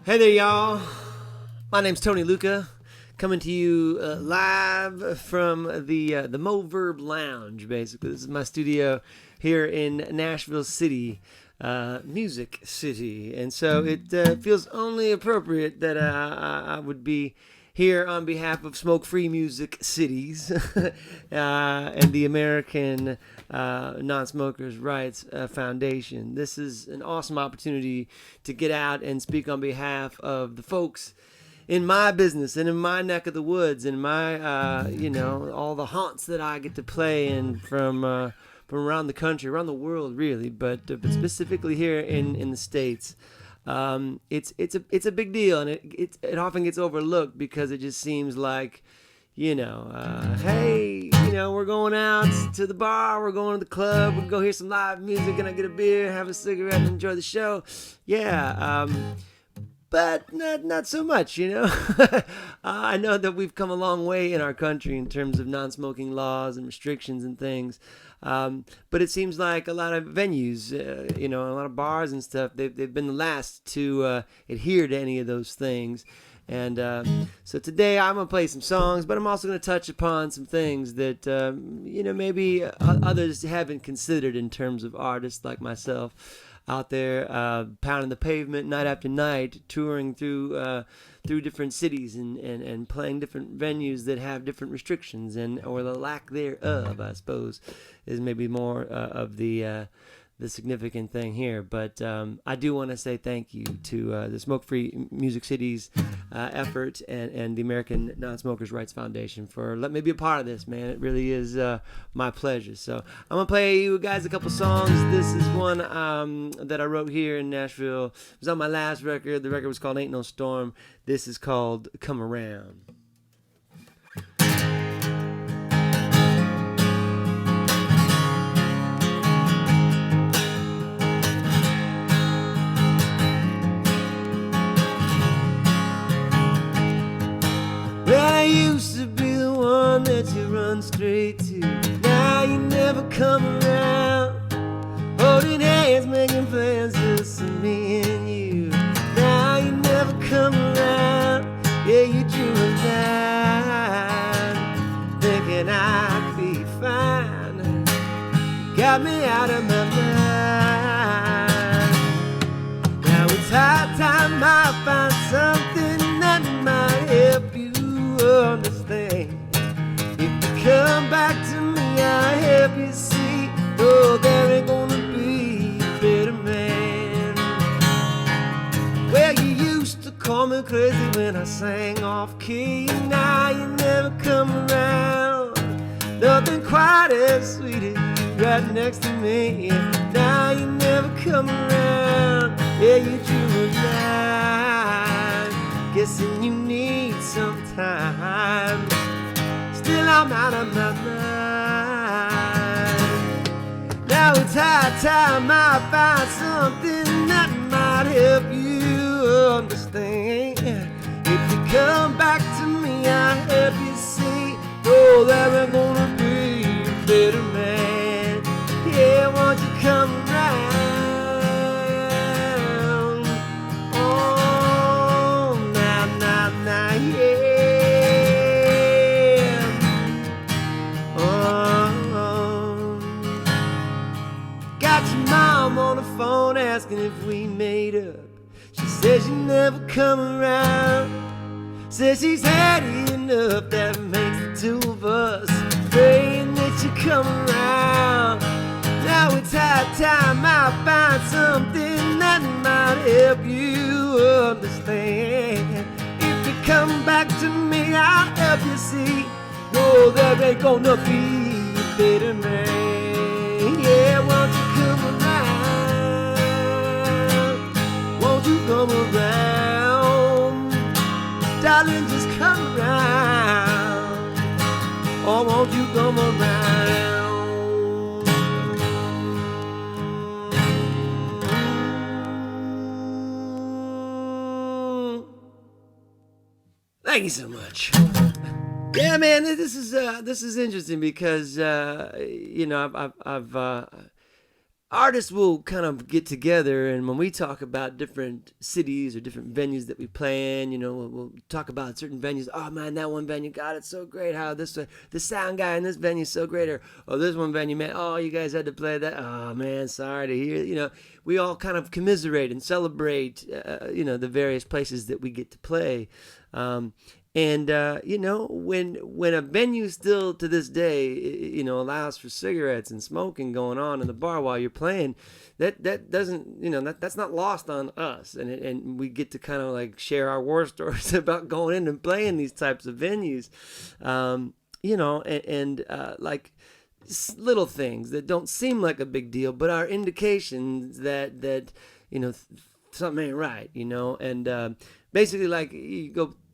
Hey there, y'all. My name's Tony Lucca, coming to you live from the Moverb Lounge, basically. This is my studio here in Nashville City, Music City. And so it feels only appropriate that I would be here on behalf of Smokefree Music Cities and the American Non-Smokers' Rights Foundation. This is an awesome opportunity to get out and speak on behalf of the folks in my business and in my neck of the woods and my, all the haunts that I get to play in from around the country, around the world, really, but specifically here in the States. It's a big deal, and it often gets overlooked because it just seems like, hey, we're going out to the bar, we're going to the club, we can go hear some live music, and I get a beer, have a cigarette, and enjoy the show. Yeah, but not so much, I know that we've come a long way in our country in terms of non-smoking laws and restrictions and things. But it seems like a lot of venues, a lot of bars and stuff, they've been the last to adhere to any of those things. And so today I'm going to play some songs, but I'm also going to touch upon some things that, maybe others haven't considered in terms of artists like myself out there pounding the pavement night after night, touring through different cities and playing different venues that have different restrictions or the lack thereof, I suppose, is maybe more of the significant thing here. But I do want to say thank you to the Smokefree Music Cities effort and the American Non-Smokers' Rights Foundation for letting me be a part of this, man. It really is my pleasure. So I'm going to play you guys a couple songs. This is one that I wrote here in Nashville. It was on my last record. The record was called Ain't No Storm. This is called Come Around. Well, I used to be the one that you run straight to. Now you never come around. Holding hands, making plans just for me and you. Now you never come around. Yeah, you drew a line, thinking I'd be fine. You got me out of my mind. Now it's high time I find something that might help you understand. If you come back to me, I'll help you see. Oh, there ain't gonna be a better man. Well, you used to call me crazy when I sang off key. Now you never come around. Nothing quite as sweet as you right next to me. Now you never come around. Yeah, you drew a line, guessing you need some time. Still I'm out of my mind. Now it's high time I find something that might help you understand. If you come back to me, I'll help you see. Oh, there ain't gonna be a better man. Yeah, won't you come around? Phone asking if we made up. She says you never come around. Says she's had enough, that makes the two of us. Praying that you come around. Now it's high time I find something that might help you understand. If you come back to me, I'll help you see. No, there ain't gonna be a better man. Yeah, won't you come around? Won't you come around? Darling, just come around. Or won't you come around? Thank you so much. Yeah, man, this is interesting because I've artists will kind of get together, and when we talk about different cities or different venues that we play in, we'll talk about certain venues. Oh man, that one venue, God, it's so great. How this sound guy in this venue is so great, or this one venue, man, oh, you guys had to play that. Oh man, sorry to hear. We all kind of commiserate and celebrate, the various places that we get to play. And when a venue still to this day, allows for cigarettes and smoking going on in the bar while you're playing, that doesn't, that's not lost on us, and we get to kind of like share our war stories about going in and playing these types of venues, like little things that don't seem like a big deal, but are indications that something ain't right, and basically, like,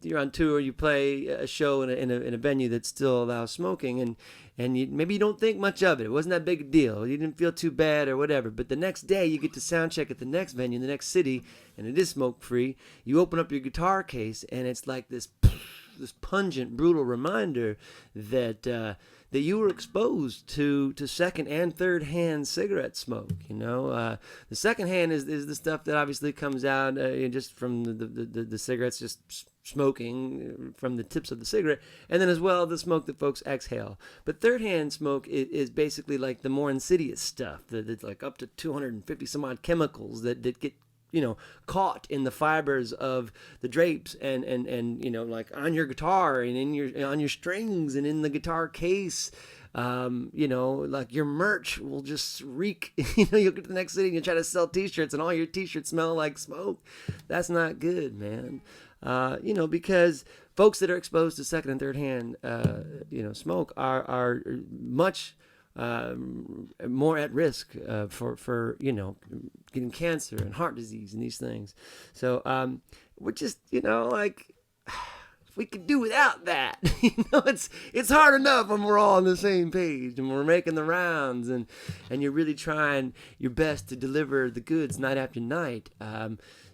you're on tour, you play a show in a venue that still allows smoking, and maybe you don't think much of it. It wasn't that big a deal. You didn't feel too bad or whatever. But the next day, you get to sound check at the next venue in the next city, and it is smoke free. You open up your guitar case, and it's like this pungent, brutal reminder that you were exposed to second and third hand cigarette smoke. The second hand is the stuff that obviously comes out just from the cigarettes, just smoking from the tips of the cigarette, and then as well the smoke that folks exhale. But third hand smoke is basically like the more insidious stuff that's like up to 250 some odd chemicals that get caught in the fibers of the drapes and like on your guitar and on your strings and in the guitar case. Like your merch will just reek. You'll get to the next city and you try to sell t-shirts and all your t-shirts smell like smoke. That's not good, man. Because folks that are exposed to second and third hand, smoke are much more at risk for getting cancer and heart disease and these things. So we're just like, if we could do without that. It's hard enough when we're all on the same page and we're making the rounds and you're really trying your best to deliver the goods night after night.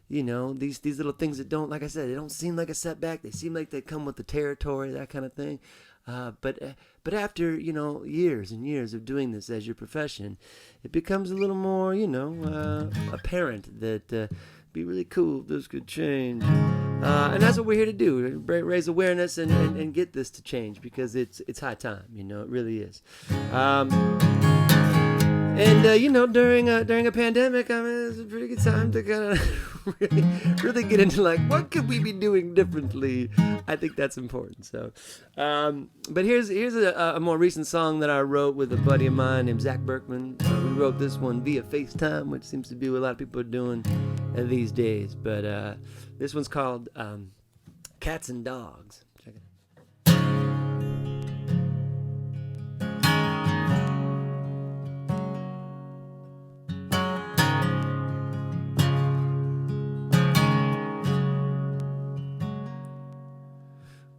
These little things that don't, like I said, they don't seem like a setback. They seem like they come with the territory, that kind of thing. But after, years and years of doing this as your profession, it becomes a little more, apparent that it'd be really cool if this could change. And that's what we're here to do, raise awareness and get this to change, because it's high time, it really is. During a pandemic, it's a pretty good time to kind of really get into like, what could we be doing differently? I think that's important. So, but here's a more recent song that I wrote with a buddy of mine named Zach Berkman. We wrote this one via FaceTime, which seems to be what a lot of people are doing these days. But this one's called Cats and Dogs. Check it out.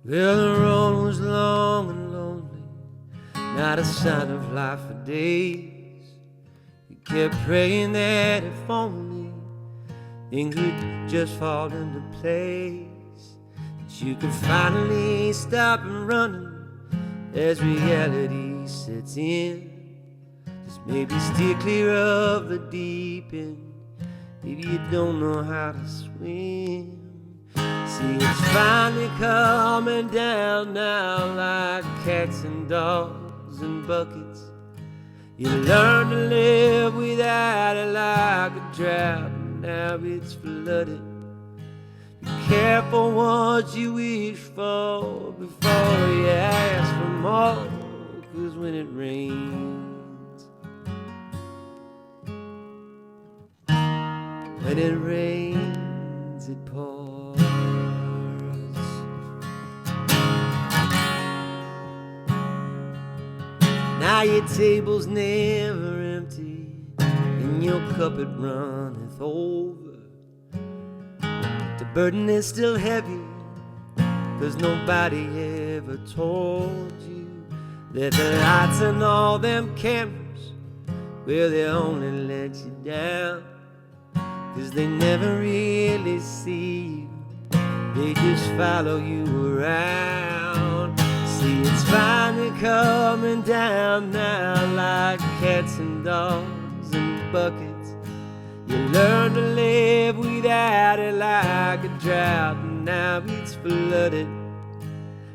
Well, the road was long and lonely, not a sign of life for days. You kept praying that if only things would just fall into place, that you could finally stop and running as reality sets in. Just maybe steer clear of the deep end, maybe you don't know how to swim. See, it's finally coming down now like cats and dogs and buckets. You learn to live without it like a drought, and now it's flooded. Be careful what you wish for before you ask for more, 'cause when it rains, it pours. Now your table's never empty, and your cup it runneth over. The burden is still heavy, 'cause nobody ever told you that the lights and all them cameras, well, they only let you down, 'cause they never really see you, they just follow you around. See, it's finally coming down now like cats and dogs and buckets. You learn to live without it like a drought, and now it's flooded.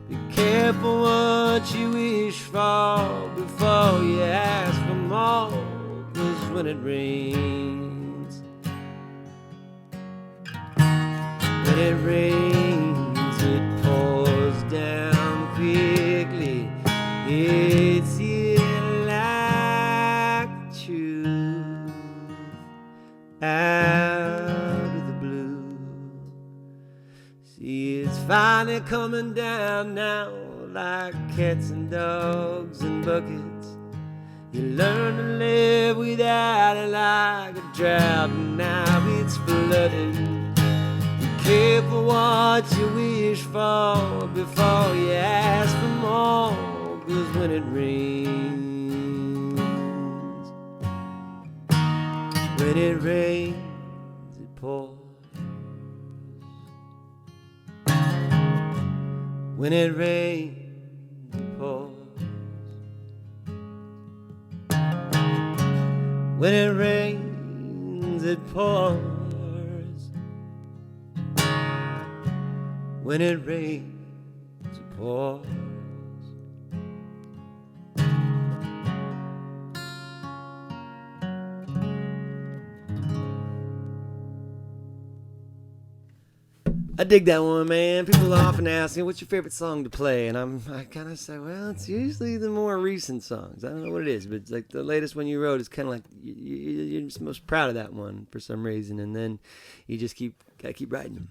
Be careful what you wish for before you ask for more, 'cause when it rains, it pours down quickly. It's here like the truth out of the blue. See, it's finally coming down now like cats and dogs and buckets. You learn to live without it like a drought, and now it's flooded. Be careful what you wish for before you ask for more, 'cause when it rains, it pours. When it rains, it pours. When it rains, it pours. When it rains, it pours. I dig that one, man. People often ask me, what's your favorite song to play? And I kind of say, well, it's usually the more recent songs. I don't know what it is, but it's like the latest one you wrote is kind of like you're just most proud of that one for some reason, and then you just gotta keep writing them.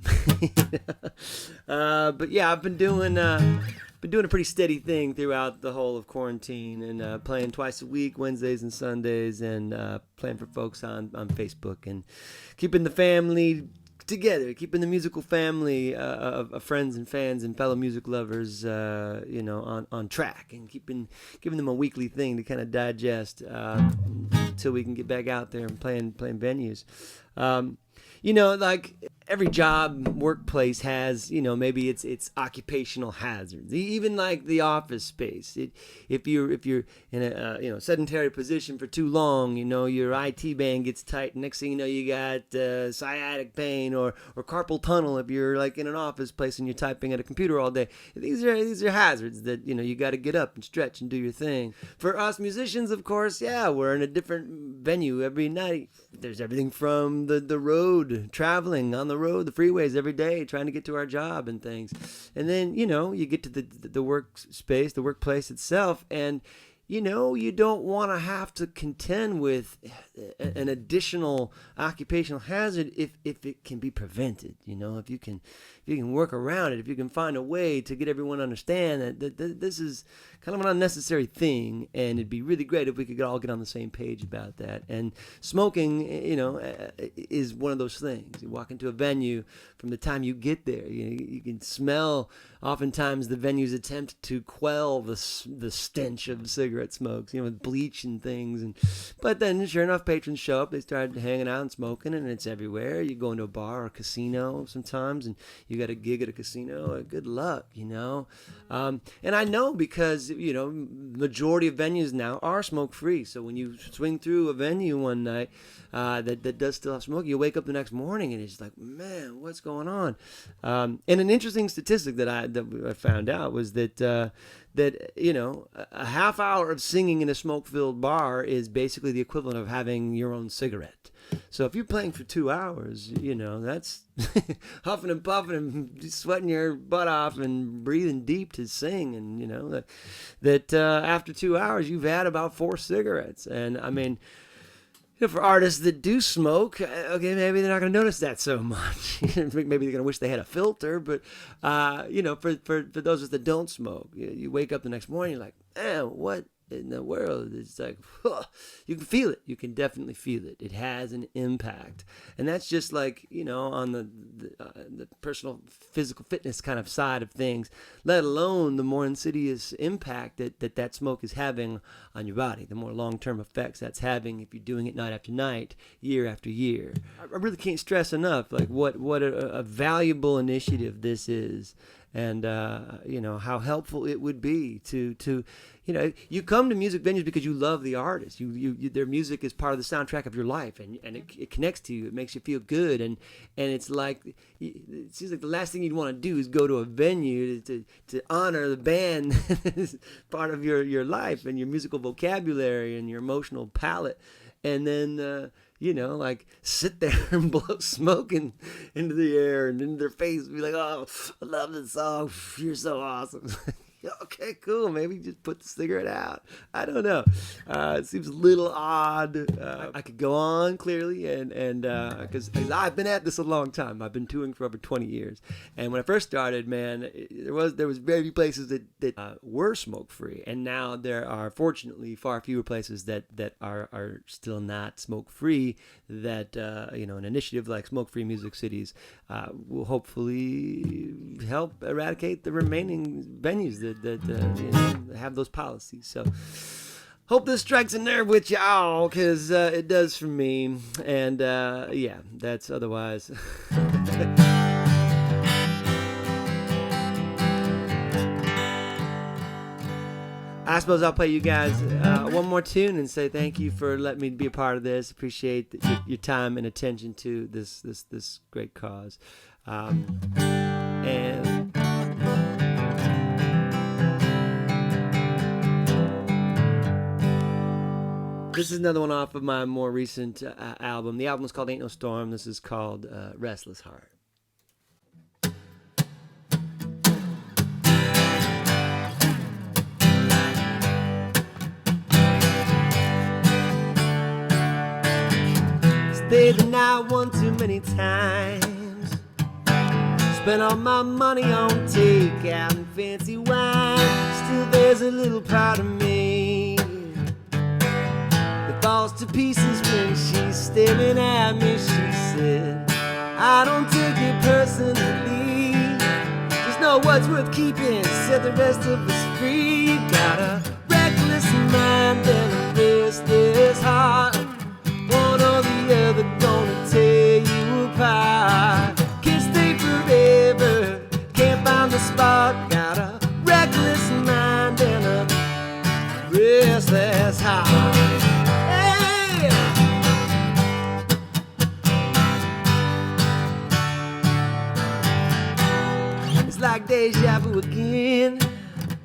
But yeah, I've been doing a pretty steady thing throughout the whole of quarantine, and playing twice a week, Wednesdays and Sundays, and playing for folks on Facebook, and keeping the family together, keeping the musical family of friends and fans and fellow music lovers, on track, and giving them a weekly thing to kind of digest until we can get back out there and playing venues. Like every job, workplace has, maybe it's occupational hazards. Even like the office space. If you're in a sedentary position for too long, your IT band gets tight. Next thing you know, you got sciatic pain or carpal tunnel if you're like in an office place and you're typing at a computer all day. These are hazards that you got to get up and stretch and do your thing. For us musicians, of course, yeah, we're in a different venue every night. There's everything from the road, traveling on the road, the freeways every day, trying to get to our job and things. And then, you get to the workspace, the workplace itself, and you don't want to have to contend with an additional occupational hazard if it can be prevented. If you can work around it, if you can find a way to get everyone to understand that this is kind of an unnecessary thing, and it'd be really great if we could all get on the same page about that. And smoking, is one of those things. You walk into a venue, from the time you get there, you can smell oftentimes the venue's attempt to quell the stench of cigarette smokes, with bleach and things. But then, sure enough, patrons show up. They start hanging out and smoking, and it's everywhere. You go into a bar or a casino sometimes, and you got a gig at a casino. Good luck, And I know because majority of venues now are smoke free. So when you swing through a venue one night that does still have smoke, you wake up the next morning and it's like, man, what's going on? And an interesting statistic that I found out was that a half hour of singing in a smoke-filled bar is basically the equivalent of having your own cigarette. So if you're playing for 2 hours, that's huffing and puffing and sweating your butt off and breathing deep to sing. And, that after 2 hours, you've had about 4 cigarettes. And, I mean, for artists that do smoke, okay, maybe they're not going to notice that so much. Maybe they're going to wish they had a filter. But, for those of us that don't smoke, you wake up the next morning, you're like, man, what in the world? It's like, you can feel it. You can definitely feel it. It has an impact. And that's just like, on the personal physical fitness kind of side of things, let alone the more insidious impact that smoke is having on your body, the more long-term effects that's having if you're doing it night after night, year after year. I really can't stress enough like what a valuable initiative this is. and how helpful it would be to you come to music venues because you love the artist. You their music is part of the soundtrack of your life, and it connects to you. It makes you feel good, and it's like it seems like the last thing you'd want to do is go to a venue to honor the band as part of your life and your musical vocabulary and your emotional palette, and then like sit there and blow smoke into the air and into their face and be like, oh, I love this song. You're so awesome. Okay, cool. Maybe just put the cigarette out. I don't know. It seems a little odd. I could go on clearly, and because I've been at this a long time. I've been touring for over 20 years, and when I first started, man, there was very few places that were smoke free, and now there are fortunately far fewer places that are still not smoke free. That an initiative like Smoke Free Music Cities will hopefully help eradicate the remaining venues that have those policies. So hope this strikes a nerve with y'all, because it does for me. And that's otherwise. I suppose I'll play you guys one more tune and say thank you for letting me be a part of this. Appreciate your time and attention to this great cause. And this is another one off of my more recent album. The album is called Ain't No Storm. This is called Restless Heart. Stayed the night one too many times. Spent all my money on takeout and fancy wine. Still there's a little part of me that falls to pieces when she's staring at me. She said, I don't take it personally, just know what's worth keeping, set the rest of us free. You got a reckless mind and a restless heart. One or the other gonna tear you apart. Can't stay forever, can't find the spark. Got a reckless mind and a restless heart. Hey! It's like deja vu again.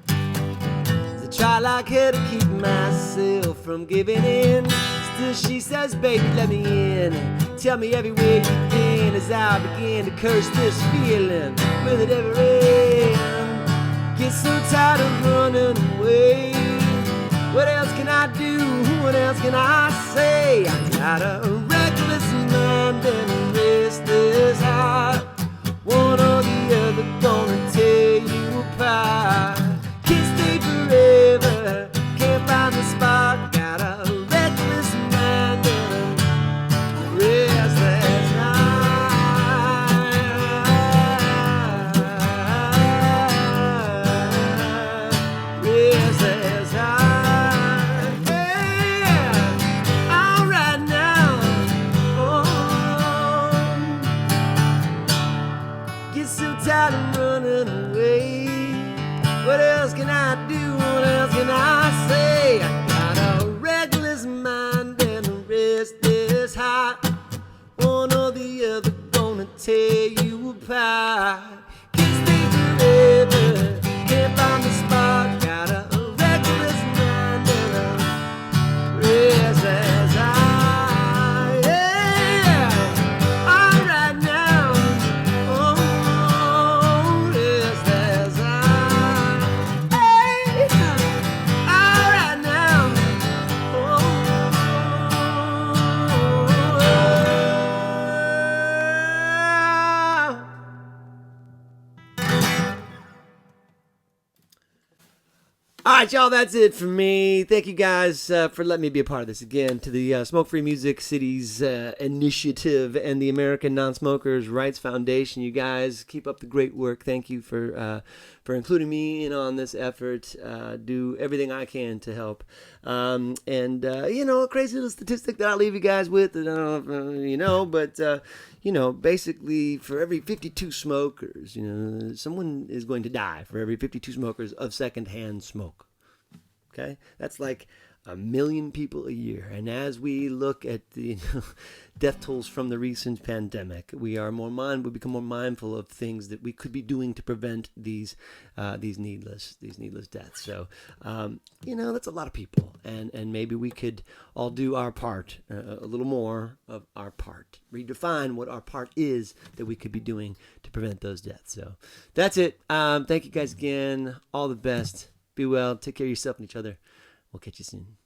I try like her to keep myself from giving in. Still she says, baby, let me in. Tell me everywhere you've been, as I begin to curse this feeling. Will it ever end? Get so tired of running away. What else can I do? What else can I say? I got a reckless mind and a restless heart. One or the other gonna tear you apart. Can't stay forever, can't find the spark. Got a reckless mind and a restless heart. Restless heart. Yeah. All right now. Oh. Get so tired of running away. What else can I do? What else can I say? I got a reckless mind and a restless heart. One or the other gonna tear you apart. Can't stay forever, can't find the spark. Got a reckless mind and a restless heart. Yeah, all right now. Oh, restless heart. Hey, all right now. right, y'all, that's it for me. Thank you guys for letting me be a part of this again. To the Smoke-Free Music Cities Initiative and the American Non-Smokers Rights Foundation, you guys keep up the great work. Thank you for including me in on this effort. Do everything I can to help. A crazy little statistic that I'll leave you guys with, I don't know but basically for every 52 smokers, someone is going to die for every 52 smokers of secondhand smoke. Okay? That's like 1 million people a year. And as we look at the death tolls from the recent pandemic, we become more mindful of things that we could be doing to prevent these needless deaths. So, that's a lot of people, and maybe we could all do our part, a little more of our part, redefine what our part is that we could be doing to prevent those deaths. So, that's it. Thank you guys again. All the best. Be well. Take care of yourself and each other. We'll catch you soon.